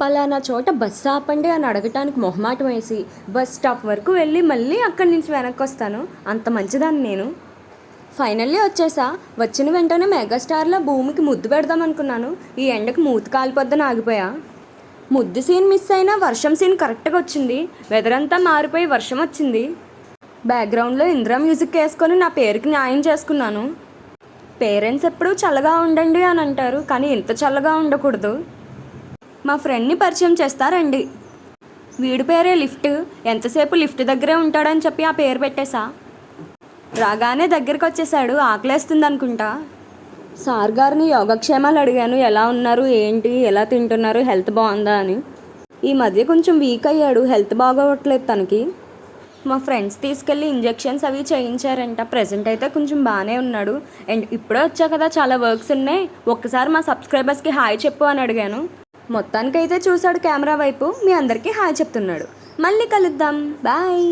పలానా చోట బస్సు ఆపండి అని అడగటానికి మొహమాటం వేసి బస్ స్టాప్ వరకు వెళ్ళి మళ్ళీ అక్కడి నుంచి వెనక్కి వస్తాను. అంత మంచిదాన్ని నేను. ఫైనల్లీ వచ్చేసా. వచ్చిన వెంటనే మెగాస్టార్లో భూమికి ముద్దు పెడదాం అనుకున్నాను. ఈ ఎండకు మూతి కాలిపోద్దని ఆగిపోయా. ముద్దు సీన్ మిస్ అయినా వర్షం సీన్ కరెక్ట్గా వచ్చింది. వెదర్ అంతా మారిపోయి వర్షం వచ్చింది. బ్యాక్గ్రౌండ్లో ఇంద్రా మ్యూజిక్ వేసుకొని నా పేరుకి న్యాయం చేసుకున్నాను. పేరెంట్స్ ఎప్పుడూ చల్లగా ఉండండి అని అంటారు, కానీ ఇంత చల్లగా ఉండకూడదు. మా ఫ్రెండ్ని పరిచయం చేస్తారండి. వీడి పేరే లిఫ్ట్. ఎంతసేపు లిఫ్ట్ దగ్గరే ఉంటాడని చెప్పి ఆ పేరు పెట్టేశా. రాగానే దగ్గరికి వచ్చేసాడు. ఆకలేస్తుంది అనుకుంటా. సార్ గారిని యోగక్షేమాలు అడిగాను. ఎలా ఉన్నారు, ఏంటి, ఎలా తింటున్నారు, హెల్త్ బాగుందా అని. ఈ మధ్య కొంచెం వీక్ అయ్యాడు, హెల్త్ బాగోవట్లేదు తనకి. మా ఫ్రెండ్స్ తీసుకెళ్ళి ఇంజెక్షన్స్ అవి చేయించారంట. ప్రజెంట్ అయితే కొంచెం బాగానే ఉన్నాడు. అండ్ ఇప్పుడే వచ్చా కదా, చాలా వర్క్స్ ఉన్నాయి, ఒక్కసారి మా సబ్స్క్రైబర్స్కి హాయ్ చెప్పు అని అడిగాను. మొత్తానికైతే చూశాడు కెమెరా వైపు. మీ అందరికీ హాయ్ చెప్తున్నాడు. మళ్ళీ కలుద్దాం. బాయ్.